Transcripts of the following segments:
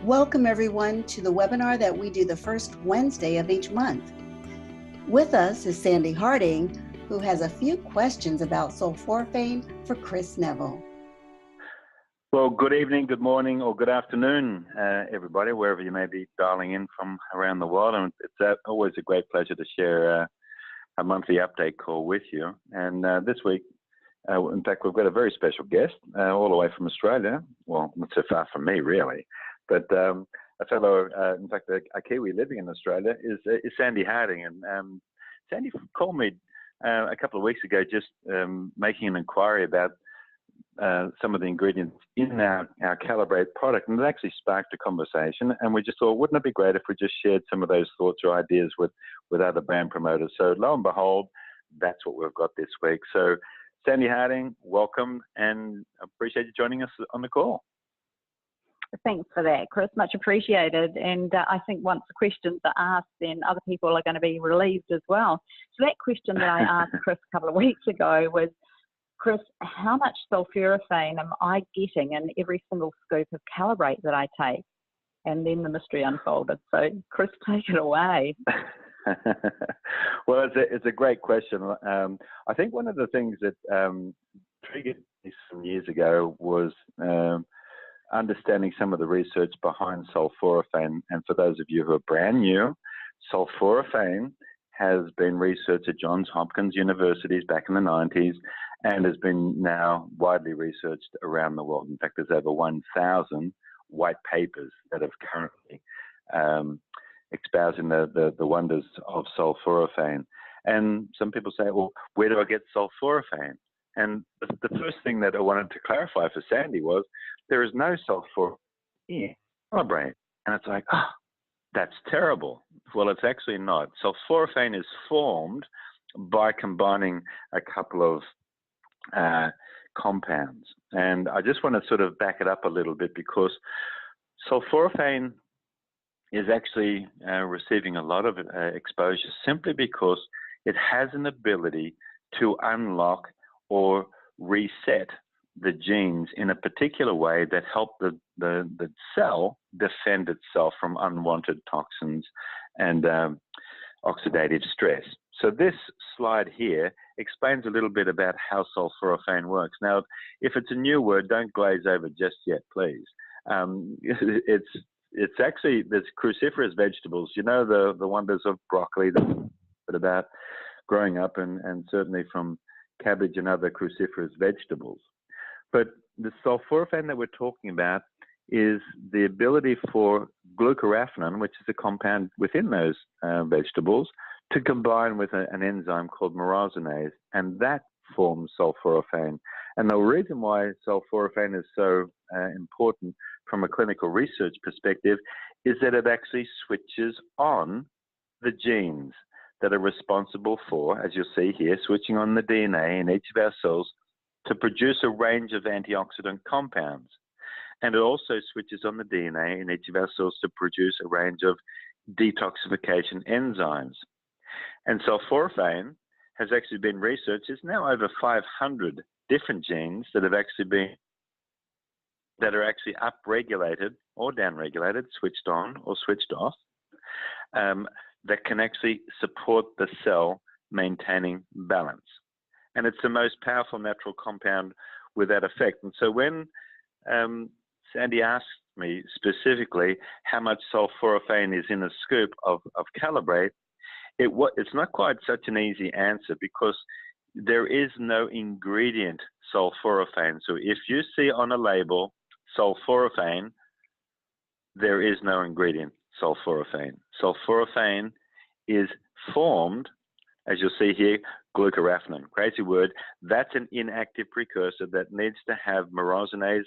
Welcome everyone to the webinar that we do the first Wednesday of each month. With us is Sandy Harding, who has a few questions about sulforaphane for Chris Neville. Well, good evening, good morning, or good afternoon, everybody, wherever you may be dialing in from around the world. And it's always a great pleasure to share a monthly update call with you. And this week, in fact, we've got a very special guest all the way from Australia. Well, not so far from me, really. But a fellow, in fact, a Kiwi living in Australia is Sandy Harding. And Sandy called me a couple of weeks ago just making an inquiry about some of the ingredients in our Calibrate product, and it actually sparked a conversation. And we just thought, wouldn't it be great if we just shared some of those thoughts or ideas with other brand promoters? So lo and behold, that's what we've got this week. So Sandy Harding, welcome, and I appreciate you joining us on the call. Thanks for that, Chris. Much appreciated. And I think once the questions are asked, then other people are going to be relieved as well. So that question that I asked Chris a couple of weeks ago was, Chris, how much sulforaphane am I getting in every single scoop of Calibrate that I take? And then the mystery unfolded. So, Chris, take it away. Well, it's a great question. I think one of the things that triggered me some years ago was understanding some of the research behind sulforaphane. And for those of you who are brand new, sulforaphane has been researched at Johns Hopkins universities back in the 90s and has been now widely researched around the world. In fact, there's over 1,000 white papers that have currently espousing the wonders of sulforaphane. And some people say, well, where do I get sulforaphane? And the first thing that I wanted to clarify for Sandy was there is no sulforaphane in Calibrate. And it's like, oh, that's terrible. Well, it's actually not. Sulforaphane is formed by combining a couple of compounds. And I just want to sort of back it up a little bit, because sulforaphane is actually receiving a lot of exposure simply because it has an ability to unlock or reset the genes in a particular way that help the cell defend itself from unwanted toxins and oxidative stress. So this slide here explains a little bit about how sulforaphane works. Now, if it's a new word, don't glaze over just yet, please. It's actually, there's cruciferous vegetables. You know the wonders of broccoli that about growing up, and certainly from cabbage and other cruciferous vegetables. But the sulforaphane that we're talking about is the ability for glucoraphanin, which is a compound within those vegetables, to combine with an enzyme called myrosinase, and that forms sulforaphane. And the reason why sulforaphane is so important from a clinical research perspective is that it actually switches on the genes that are responsible for, as you'll see here, switching on the DNA in each of our cells to produce a range of antioxidant compounds. And it also switches on the DNA in each of our cells to produce a range of detoxification enzymes. And sulforaphane has actually been researched. There's now over 500 different genes that are actually upregulated or downregulated, switched on or switched off, that can actually support the cell maintaining balance. And it's the most powerful natural compound with that effect. And so when Sandy asked me specifically how much sulforaphane is in a scoop of Calibrate, it's not quite such an easy answer, because there is no ingredient sulforaphane. So if you see on a label sulforaphane, there is no ingredient sulforaphane. Sulforaphane is formed, as you'll see here, glucoraphanin. Crazy word. That's an inactive precursor that needs to have myrosinase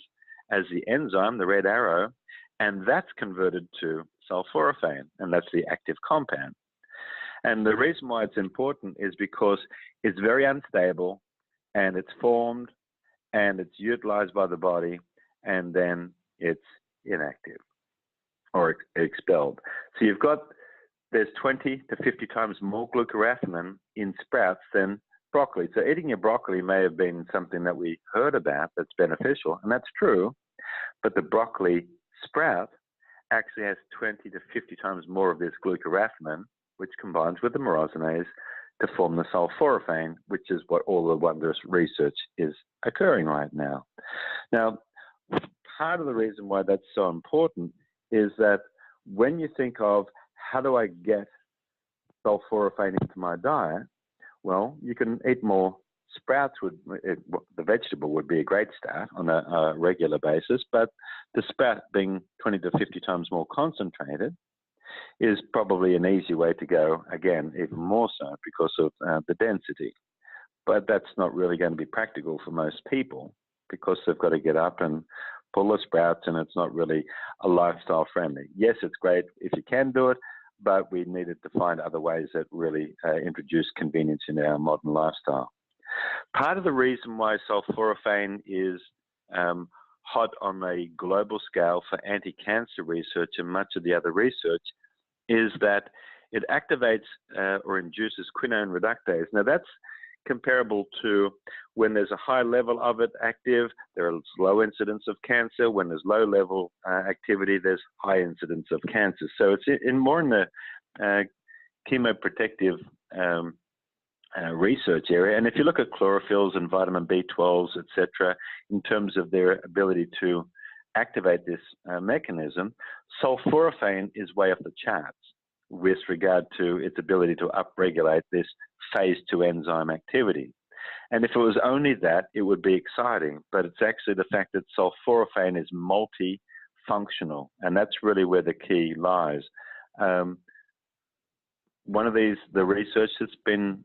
as the enzyme, the red arrow, and that's converted to sulforaphane, and that's the active compound. And the reason why it's important is because it's very unstable, and it's formed, and it's utilized by the body, and then it's inactive or expelled. So there's 20 to 50 times more glucoraphanin in sprouts than broccoli. So eating your broccoli may have been something that we heard about that's beneficial, and that's true, but the broccoli sprout actually has 20 to 50 times more of this glucoraphamin, which combines with the myrosinase to form the sulforaphane, which is what all the wondrous research is occurring right now. Now, part of the reason why that's so important is that when you think of how do I get sulforaphane into my diet, well, you can eat more sprouts. The vegetable would be a great start on a regular basis, but the sprout being 20 to 50 times more concentrated is probably an easy way to go, again, even more so because of the density. But that's not really going to be practical for most people because they've got to get up and pull the sprouts, and it's not really a lifestyle friendly. Yes, it's great if you can do it, but we needed to find other ways that really introduce convenience in our modern lifestyle. Part of the reason why sulforaphane is hot on a global scale for anti-cancer research and much of the other research is that it activates or induces quinone reductase. Now that's comparable to when there's a high level of it active, there is low incidence of cancer. When there's low level activity, there's high incidence of cancer. So it's more in the chemoprotective research area. And if you look at chlorophylls and vitamin B12s, etc., in terms of their ability to activate this mechanism, sulforaphane is way off the charts with regard to its ability to upregulate this phase 2 enzyme activity. And if it was only that, it would be exciting, but it's actually the fact that sulforaphane is multifunctional, and that's really where the key lies. One of the research that's been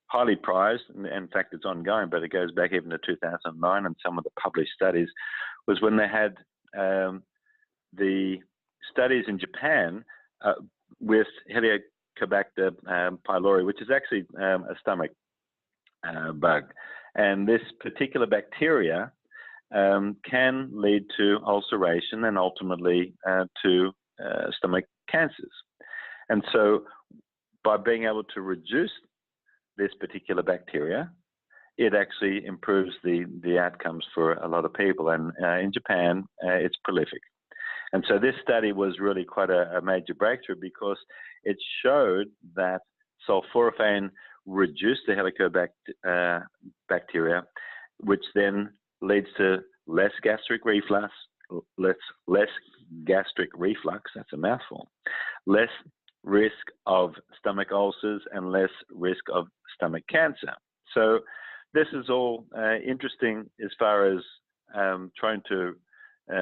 highly prized, and in fact it's ongoing, but it goes back even to 2009, and some of the published studies was when they had the studies in Japan with Helicobacter pylori, which is actually a stomach bug. And this particular bacteria can lead to ulceration and ultimately to stomach cancers. And so by being able to reduce this particular bacteria, it actually improves the outcomes for a lot of people. And in Japan, it's prolific. And so this study was really quite a major breakthrough because it showed that sulforaphane reduced the Helicobacter bacteria, which then leads to less gastric reflux, that's a mouthful, less risk of stomach ulcers and less risk of stomach cancer. So this is all interesting as far as trying to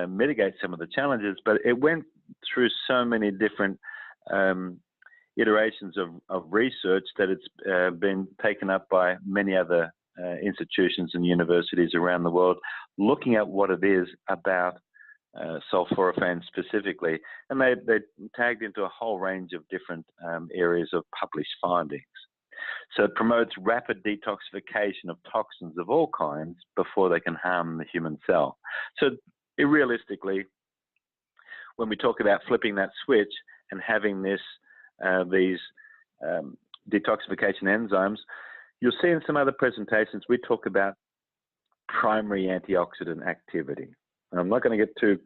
mitigate some of the challenges, but it went through so many different iterations of research that it's been taken up by many other institutions and universities around the world, looking at what it is about sulforaphane specifically, and they tagged into a whole range of different areas of published findings. So it promotes rapid detoxification of toxins of all kinds before they can harm the human cell. So realistically, when we talk about flipping that switch and having these detoxification enzymes, you'll see in some other presentations we talk about primary antioxidant activity. I'm not going to get too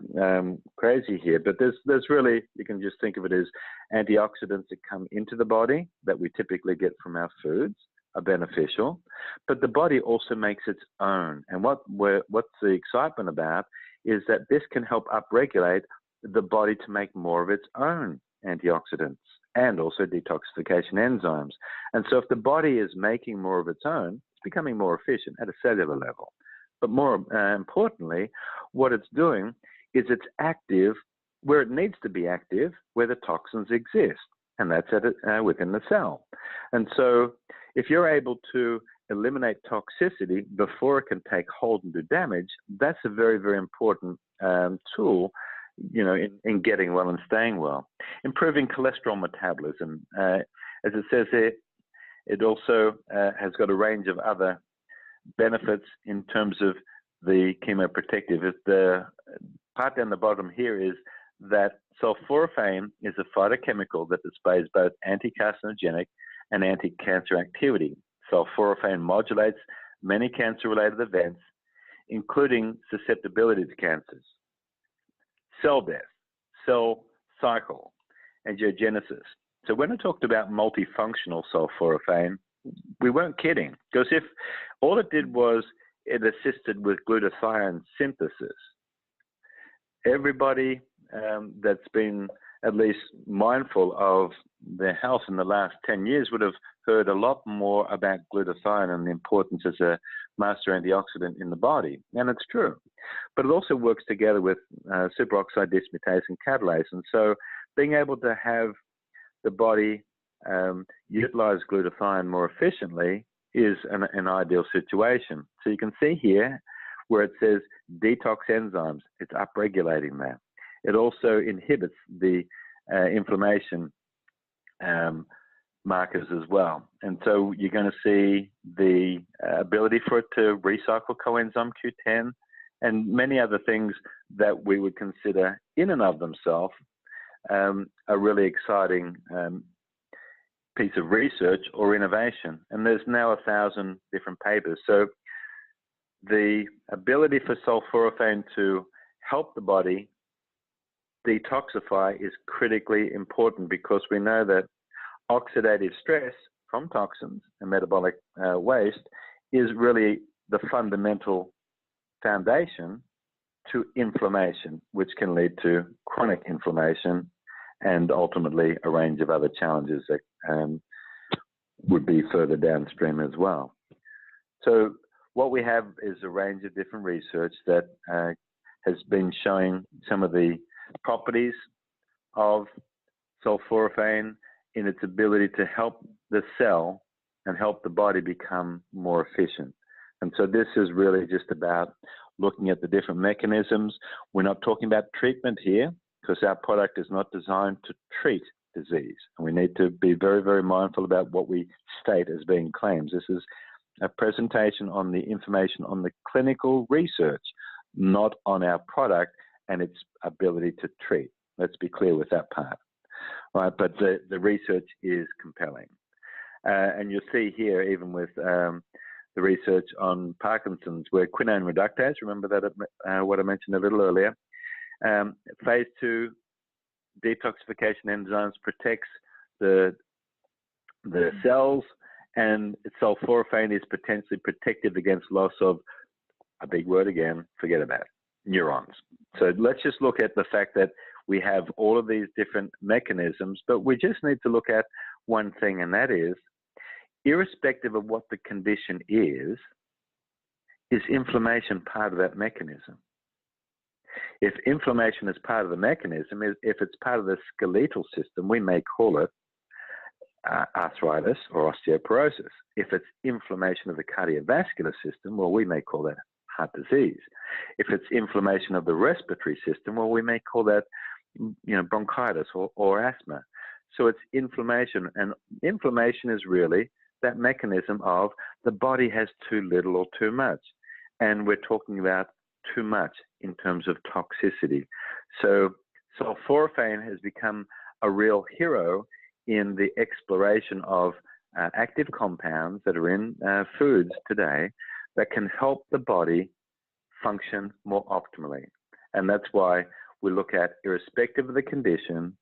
crazy here, but there's really, you can just think of it as antioxidants that come into the body that we typically get from our foods are beneficial, but the body also makes its own. And what's the excitement about is that this can help upregulate the body to make more of its own antioxidants and also detoxification enzymes. And so if the body is making more of its own, it's becoming more efficient at a cellular level. But more importantly, what it's doing is it's active where it needs to be active, where the toxins exist, and that's within the cell. And so if you're able to eliminate toxicity before it can take hold and do damage, that's a very, very important tool, you know, in getting well and staying well. Improving cholesterol metabolism. As it says here, it also has got a range of other benefits in terms of the chemoprotective. The part down the bottom here is that sulforaphane is a phytochemical that displays both anti-carcinogenic and anti-cancer activity. Sulforaphane modulates many cancer-related events, including susceptibility to cancers, cell death, cell cycle, angiogenesis. So when I talked about multifunctional sulforaphane, we weren't kidding, because if all it did was it assisted with glutathione synthesis, everybody that's been at least mindful of their health in the last 10 years would have heard a lot more about glutathione and the importance as a master antioxidant in the body. And it's true. But it also works together with superoxide dismutase and catalase. And so being able to have the body utilize glutathione more efficiently is an ideal situation. So you can see here where it says detox enzymes, it's upregulating that. It also inhibits the inflammation markers as well. And so you're going to see the ability for it to recycle coenzyme Q10 and many other things that we would consider in and of themselves a really exciting piece of research or innovation. And there's now 1,000 different papers. So the ability for sulforaphane to help the body detoxify is critically important, because we know that oxidative stress from toxins and metabolic waste is really the fundamental foundation to inflammation, which can lead to chronic inflammation and ultimately a range of other challenges that would be further downstream as well. So what we have is a range of different research that has been showing some of the properties of sulforaphane in its ability to help the cell and help the body become more efficient. And so this is really just about looking at the different mechanisms. We're not talking about treatment here, because our product is not designed to treat disease. And we need to be very, very mindful about what we state as being claims. This is a presentation on the information on the clinical research, not on our product and its ability to treat. Let's be clear with that part. Right, but the research is compelling. And you'll see here, even with the research on Parkinson's, where quinone reductase, remember that what I mentioned a little earlier, phase 2 detoxification enzymes protects the cells, and sulforaphane is potentially protective against loss of, a big word again, forget about it, neurons. So let's just look at the fact that we have all of these different mechanisms, but we just need to look at one thing, and that is, irrespective of what the condition is inflammation part of that mechanism? If inflammation is part of the mechanism, if it's part of the skeletal system, we may call it arthritis or osteoporosis. If it's inflammation of the cardiovascular system, well, we may call that heart disease. If it's inflammation of the respiratory system, well, we may call that, bronchitis or asthma. So it's inflammation, and inflammation is really that mechanism of the body has too little or too much. And we're talking about too much in terms of toxicity. So sulforaphane has become a real hero in the exploration of active compounds that are in foods today that can help the body function more optimally. And that's why we look at, irrespective of the condition,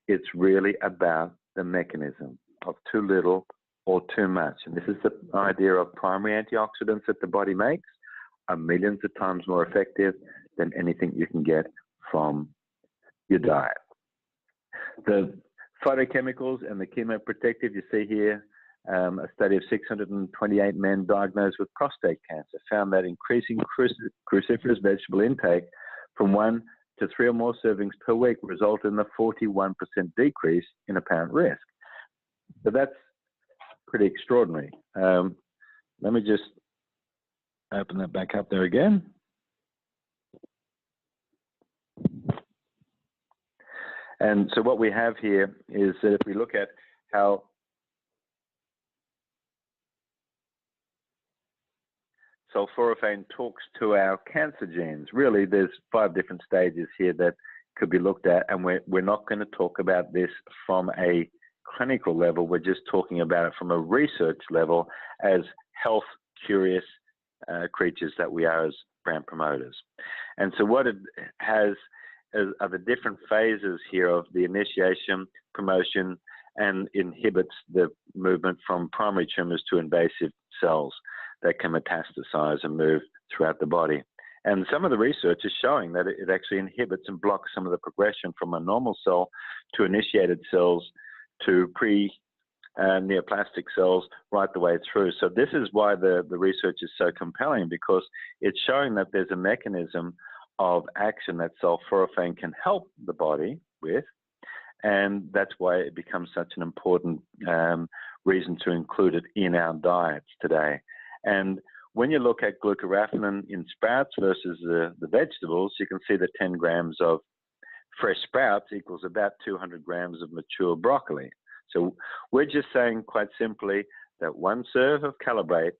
it's really about the mechanism of too little or too much. And this is the idea of primary antioxidants that the body makes are millions of times more effective than anything you can get from your diet. The phytochemicals and the chemoprotective, you see here, a study of 628 men diagnosed with prostate cancer found that increasing cruciferous vegetable intake from 1 to 3 or more servings per week resulted in a 41% decrease in apparent risk. So that's pretty extraordinary. Let me just open that back up there again. And so what we have here is that if we look at how sulforaphane talks to our cancer genes, really there's 5 different stages here that could be looked at, and we're not going to talk about this from a clinical level. We're just talking about it from a research level as health curious creatures that we are as brand promoters. And so what it has are the different phases here of the initiation, promotion, and inhibits the movement from primary tumors to invasive cells that can metastasize and move throughout the body. And some of the research is showing that it actually inhibits and blocks some of the progression from a normal cell to initiated cells to neoplastic cells right the way through. So this is why the research is so compelling, because it's showing that there's a mechanism of action that sulforaphane can help the body with, and that's why it becomes such an important reason to include it in our diets today. And when you look at glucoraphanin in sprouts versus the vegetables, you can see that 10 grams of fresh sprouts equals about 200 grams of mature broccoli. So we're just saying quite simply that one serve of calibrate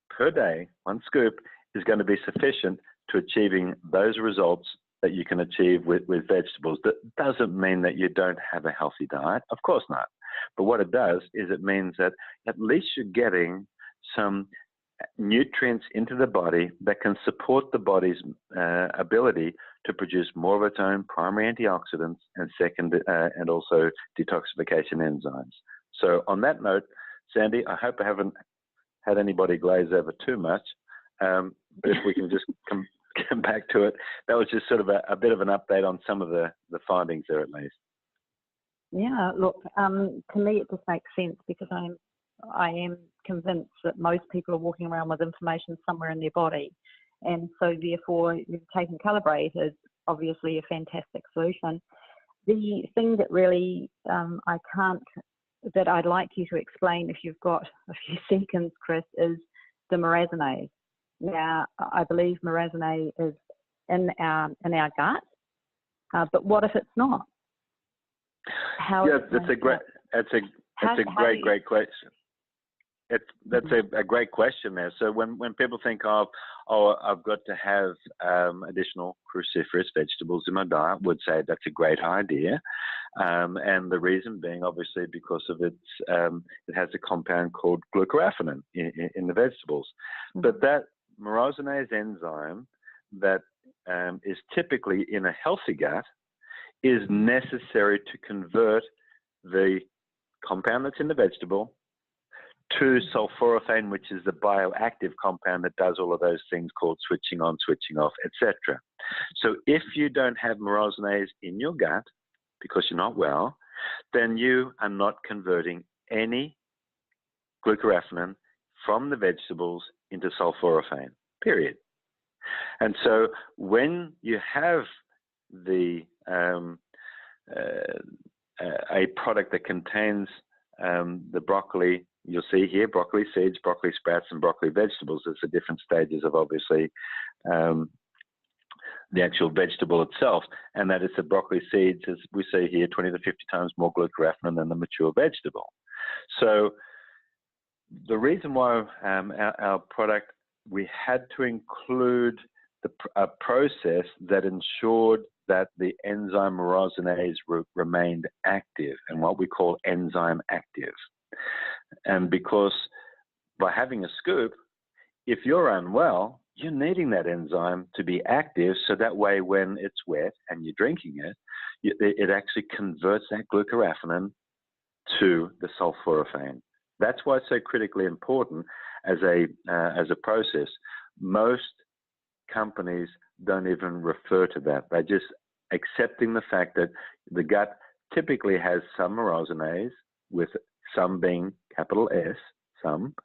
per day, one scoop, is going to be sufficient to achieving those results that you can achieve with vegetables. That doesn't mean that you don't have a healthy diet. Of course not. But what it does is it means that at least you're getting some nutrients into the body that can support the body's ability to produce more of its own primary antioxidants and and also detoxification enzymes. So on that note, Sandy, I hope I haven't had anybody glaze over too much. But if we can just come back to it, that was just sort of a bit of an update on some of the findings there, at least. Yeah, look, to me it just makes sense, because I am convinced that most people are walking around with inflammation somewhere in their body, and so therefore taking Calibrate is obviously a fantastic solution. The thing that really that I'd like you to explain, if you've got a few seconds, Chris, is the mirazinase. Now, I believe mirazinase is in our gut, but what if it's not? That's a great question. That's a great question there. So when people think of, I've got to have additional cruciferous vegetables in my diet, would say that's a great idea. And the reason being, obviously, because of it has a compound called glucoraphanin in the vegetables. Mm-hmm. But that mirazinase enzyme that is typically in a healthy gut is necessary to convert the compound that's in the vegetable to sulforaphane, which is the bioactive compound that does all of those things called switching on, switching off, etc. So if you don't have mirazinase in your gut because you're not well, then you are not converting any glucoraphanin from the vegetables into sulforaphane, period. And so when you have a product that contains the broccoli, you'll see here broccoli seeds, broccoli sprouts, and broccoli vegetables. There's the different stages of obviously the actual vegetable itself, and that is the broccoli seeds, as we see here, 20 to 50 times more glucoraphanin than the mature vegetable. So the reason why our product, we had to include a process that ensured that the enzyme mirazinase remained active, and what we call enzyme active. And because by having a scoop, if you're unwell, you're needing that enzyme to be active, so that way when it's wet and you're drinking it, it actually converts that glucoraphanin to the sulforaphane. That's why it's so critically important as a process. Most companies don't even refer to that. They're just accepting the fact that the gut typically has some mirazinase, with some being capital S, some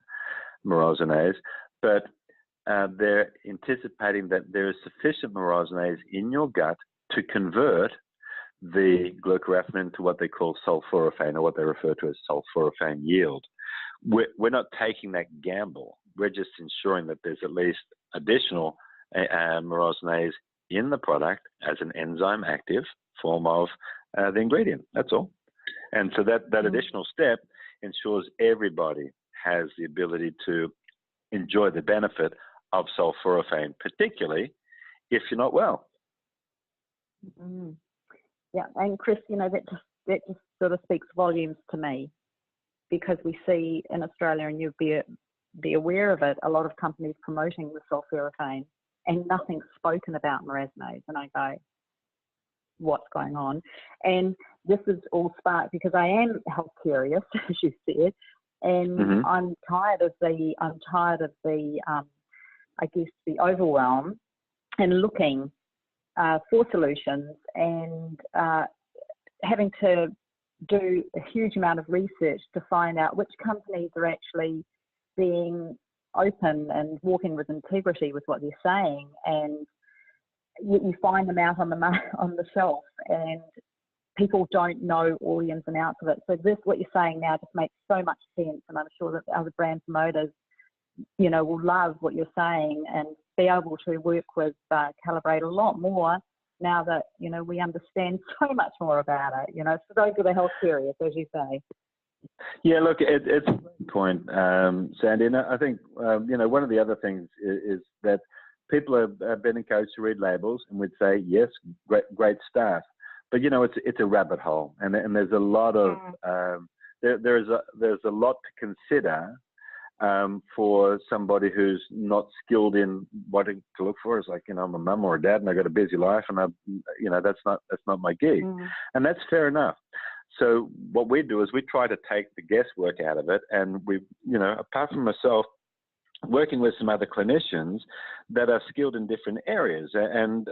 mirazinase, but they're anticipating that there is sufficient mirazinase in your gut to convert the glucoraphanin to what they call sulforaphane, or what they refer to as sulforaphane yield. We're not taking that gamble. We're just ensuring that there's at least additional mirazinase in the product as an enzyme active form of the ingredient. That's all. And so that additional step ensures everybody has the ability to enjoy the benefit of sulforaphane, particularly if you're not well. Mm-hmm. Yeah, and Chris, that just sort of speaks volumes to me, because we see in Australia, and you'd be aware of it, a lot of companies promoting the sulforaphane, and nothing's spoken about mirazinase. And I go, what's going on. And this is all sparked because I am health curious, as you said, and I'm tired of the I guess the overwhelm, and looking for solutions, and having to do a huge amount of research to find out which companies are actually being open and walking with integrity with what they're saying, and you find them out on the shelf, and people don't know all the ins and outs of it. So what you're saying now just makes so much sense, and I'm sure that other brand promoters, will love what you're saying and be able to work with Calibrate a lot more now that, we understand so much more about it, for those who are health curious, as you say. Yeah, look, it's a great point, Sandy. And I think, one of the other things is that people have been encouraged to read labels, and would say, yes, great stuff. But, it's a rabbit hole, and there's a lot of, there's a lot to consider for somebody who's not skilled in what to look for. It's like, I'm a mum or a dad, and I got a busy life, and that's not my gig, and that's fair enough. So what we do is we try to take the guesswork out of it, and we, apart from myself, working with some other clinicians that are skilled in different areas, and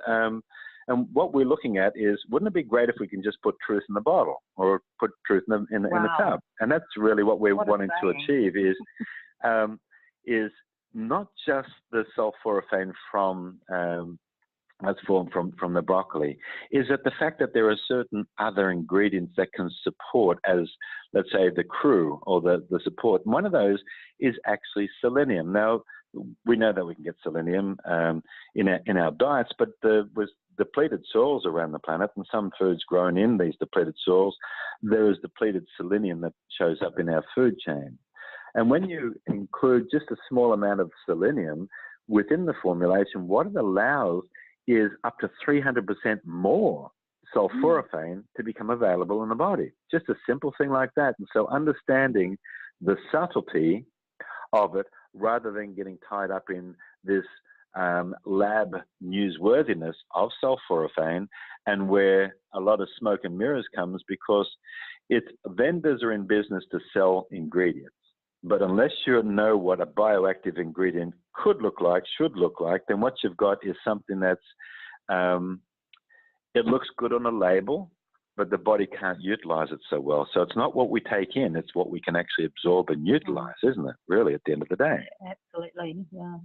what we're looking at is, wouldn't it be great if we can just put truth in the bottle, or put truth in the tub? And that's really what we're wanting to achieve is not just the sulforaphane from that's formed from the broccoli, is that the fact that there are certain other ingredients that can support, as let's say the crew or the support. And one of those is actually selenium. Now, we know that we can get selenium in our diets, but with depleted soils around the planet, and some foods grown in these depleted soils, there is depleted selenium that shows up in our food chain. And when you include just a small amount of selenium within the formulation, what it allows is up to 300% more sulforaphane to become available in the body. Just a simple thing like that. And so understanding the subtlety of it, rather than getting tied up in this lab newsworthiness of sulforaphane, and where a lot of smoke and mirrors comes, because vendors are in business to sell ingredients. But unless you know what a bioactive ingredient could look like, should look like, then what you've got is something that's, it looks good on a label, but the body can't utilize it so well. So it's not what we take in, it's what we can actually absorb and utilize, isn't it, really, at the end of the day? Absolutely, yeah.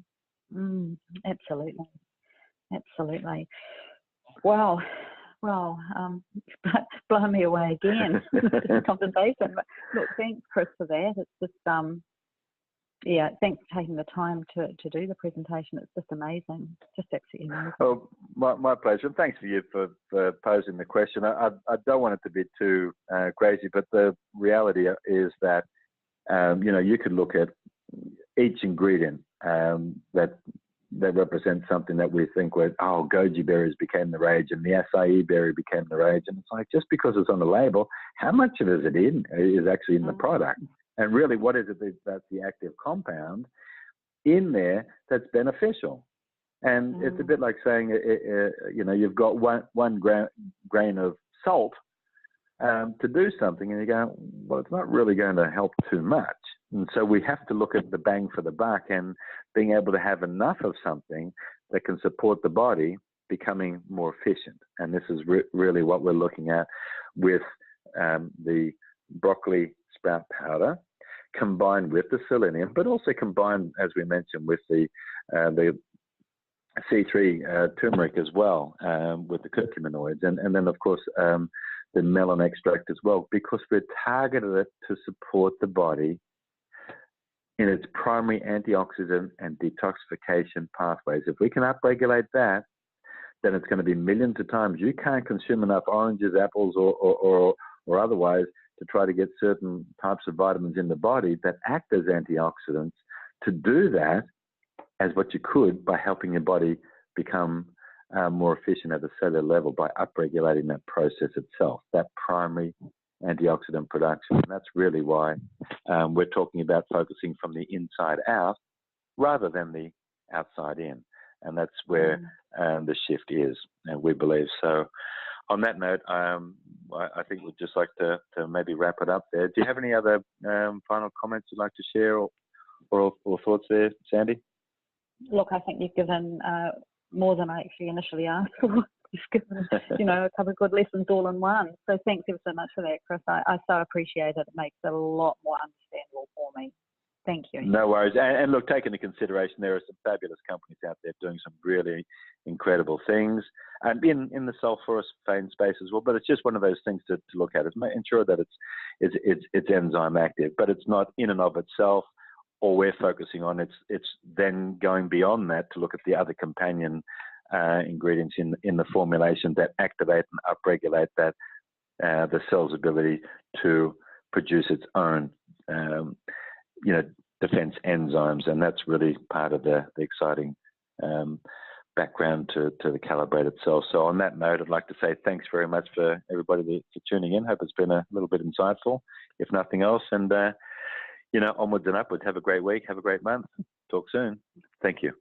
Absolutely. Wow. Well, blow me away again, this conversation. But look, thanks, Chris, for that. It's just, thanks for taking the time to do the presentation. It's just amazing, just absolutely amazing. Oh, my pleasure. And thanks for you for posing the question. I don't want it to be too crazy, but the reality is that, you could look at each ingredient that represents something that we think goji berries became the rage, and the acai berry became the rage. And it's like, just because it's on the label, how much of it is actually in the product? And really, what is it that's the active compound in there that's beneficial? And it's a bit like saying, you've got one grain of salt to do something, and you go, well, it's not really going to help too much. And so we have to look at the bang for the buck, and being able to have enough of something that can support the body becoming more efficient. And this is really what we're looking at with the broccoli sprout powder, combined with the selenium, but also combined, as we mentioned, with the C3 turmeric as well, with the curcuminoids, and then of course the melon extract as well, because we're targeted it to support the body in its primary antioxidant and detoxification pathways. If we can upregulate that, then it's going to be millions of times. You can't consume enough oranges, apples, or otherwise to try to get certain types of vitamins in the body that act as antioxidants to do that as what you could by helping your body become more efficient at a cellular level by upregulating that process itself, that primary antioxidant production. And that's really why we're talking about focusing from the inside out rather than the outside in. And that's where the shift is, and we believe. So on that note, I think we'd just like to maybe wrap it up there. Do you have any other final comments you'd like to share or thoughts there, Sandy? Look, I think you've given more than I actually initially asked for. You've given, a couple of good lessons all in one. So thanks ever so much for that, Chris. I so appreciate it. It makes it a lot more understandable for me. Thank you. No worries. And look, take into consideration, there are some fabulous companies out there doing some really incredible things, and in the sulforaphane space as well. But it's just one of those things to look at. It's ensure that it's enzyme active, but it's not in and of itself. All we're focusing on, it's then going beyond that to look at the other companion ingredients in the formulation that activate and upregulate that the cell's ability to produce its own defense enzymes, and that's really part of the exciting background to the calibrated cell. So on that note, I'd like to say thanks very much for everybody for tuning in. Hope it's been a little bit insightful, if nothing else, and onwards and upwards. Have a great week. Have a great month. Talk soon. Thank you.